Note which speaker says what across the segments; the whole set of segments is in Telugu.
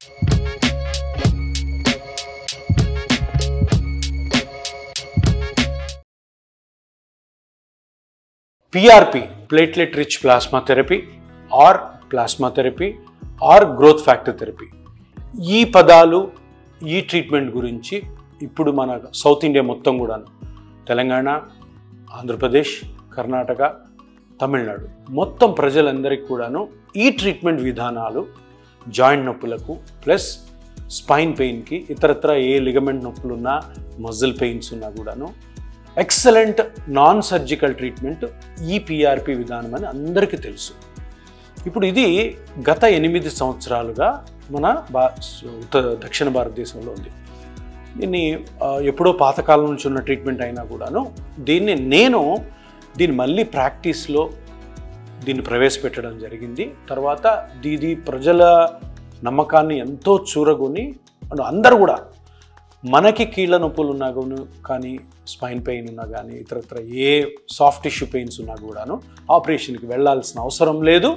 Speaker 1: PRP, platelet rich plasma therapy or plasma therapy or growth factor therapy. ఈ పదాలు ఈ ట్రీట్మెంట్ గురించి ఇప్పుడు మన సౌత్ ఇండియా మొత్తం కూడా తెలంగాణ, ఆంధ్రప్రదేశ్, కర్ణాటక, తమిళనాడు మొత్తం ప్రజలందరికీ కూడాను ఈ ట్రీట్మెంట్ విధానాలు జాయింట్ నొప్పులకు ప్లస్ స్పైన్ పెయిన్కి ఇతరత్ర ఏ లిగమెంట్ నొప్పులున్నా మజిల్ పెయిన్స్ ఉన్నా కూడాను ఎక్సలెంట్ నాన్ సర్జికల్ ట్రీట్మెంట్ ఈ PRP విధానం అని అందరికీ తెలుసు. ఇప్పుడు ఇది గత 8 సంవత్సరాలుగా మన దక్షిణ భారతదేశంలో ఉంది. దీన్ని ఎప్పుడో పాతకాలం నుంచి ఉన్న ట్రీట్మెంట్ అయినా కూడాను దీన్ని మళ్ళీ ప్రాక్టీస్లో దీన్ని ప్రవేశపెట్టడం జరిగింది. తర్వాత ఇది ప్రజల నమ్మకాన్ని ఎంతో చూరగొని అందరూ కూడా మనకి కీళ్ళ నొప్పులు ఉన్నా కానీ స్పైన్ పెయిన్ ఉన్నా కానీ ఇతరత్ర ఏ సాఫ్ట్ టిష్యూ పెయిన్స్ ఉన్నా కూడాను ఆపరేషన్కి వెళ్ళాల్సిన అవసరం లేదు.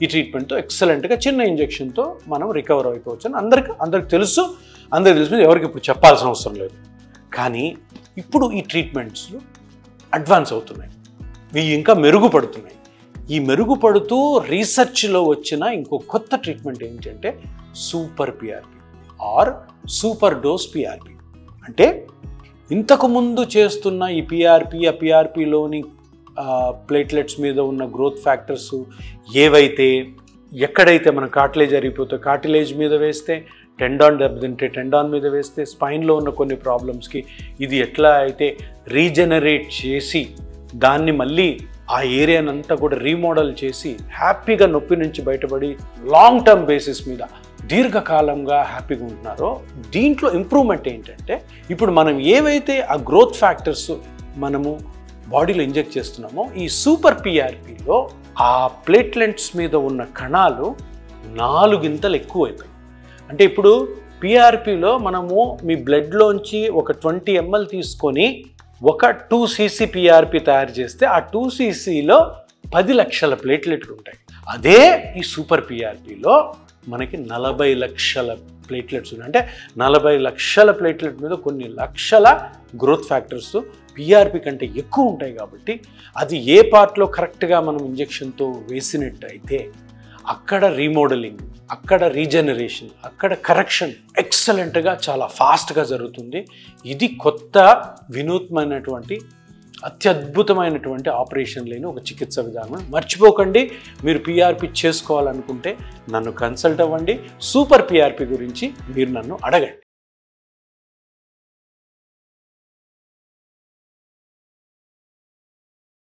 Speaker 1: ఈ ట్రీట్మెంట్తో ఎక్సలెంట్గా చిన్న ఇంజెక్షన్తో మనం రికవర్ అయిపోవచ్చు అని అందరికి తెలుసు. ఎవరికి ఇప్పుడు చెప్పాల్సిన అవసరం లేదు. కానీ ఇప్పుడు ఈ ట్రీట్మెంట్స్ అడ్వాన్స్ అవుతున్నాయి, ఇవి ఇంకా మెరుగుపడుతున్నాయి. ఈ మెరుగుపడుతూ రీసెర్చ్లో వచ్చిన ఇంకో కొత్త ట్రీట్మెంట్ ఏంటంటే super PRP or super dose PRP. అంటే ఇంతకుముందు చేస్తున్న ఈ PRP, ఆ PRPలోని ప్లేట్లెట్స్ మీద ఉన్న గ్రోత్ ఫ్యాక్టర్స్ ఏవైతే ఎక్కడైతే మన కార్టిలేజ్ అరిగిపోతే కార్టిలేజ్ మీద వేస్తే, టెండాన్ దెబ్బతింటే టెండాన్ మీద వేస్తే, స్పైన్లో ఉన్న కొన్ని ప్రాబ్లమ్స్కి ఇది ఎట్లా అయితే రీజనరేట్ చేసి దాన్ని మళ్ళీ ఆ ఏరియానంతా కూడా రీమోడల్ చేసి హ్యాపీగా నొప్పి నుంచి బయటపడి లాంగ్ టర్మ్ బేసిస్ మీద దీర్ఘకాలంగా హ్యాపీగా ఉంటున్నారో దీంట్లో ఇంప్రూవ్మెంట్ ఏంటంటే ఇప్పుడు మనం ఏవైతే ఆ గ్రోత్ ఫ్యాక్టర్స్ మనము బాడీలో ఇంజెక్ట్ చేస్తున్నామో ఈ సూపర్ PRPలో ఆ ప్లేట్లెట్స్ మీద ఉన్న కణాలు 4 ఇంతలు ఎక్కువ అవుతాయి. అంటే ఇప్పుడు PRPలో మనము మీ బ్లడ్లోంచి ఒక 20 ml తీసుకొని ఒక 2 cc PRP తయారు చేస్తే ఆ 2 ccలో 10 లక్షల ప్లేట్లెట్లు ఉంటాయి. అదే ఈ సూపర్ PRPలో మనకి 40 లక్షల ప్లేట్లెట్స్ ఉన్నాయి. అంటే 40 లక్షల ప్లేట్లెట్ మీద కొన్ని లక్షల గ్రోత్ ఫ్యాక్టర్స్ PRP కంటే ఎక్కువ ఉంటాయి. కాబట్టి అది ఏ పార్ట్లో కరెక్ట్గా మనం ఇంజెక్షన్తో వేసినట్టయితే అక్కడ రీమోడలింగ్, అక్కడ రీజనరేషన్, అక్కడ కరెక్షన్ ఎక్సలెంట్గా చాలా ఫాస్ట్గా జరుగుతుంది. ఇది కొత్త వినూత్నమైనటువంటి అత్యద్భుతమైనటువంటి ఆపరేషన్ లేని ఒక చికిత్స విధానం. మర్చిపోకండి, మీరు PRP చేసుకోవాలనుకుంటే నన్ను కన్సల్ట్ అవ్వండి. సూపర్ PRP గురించి మీరు నన్ను అడగండి.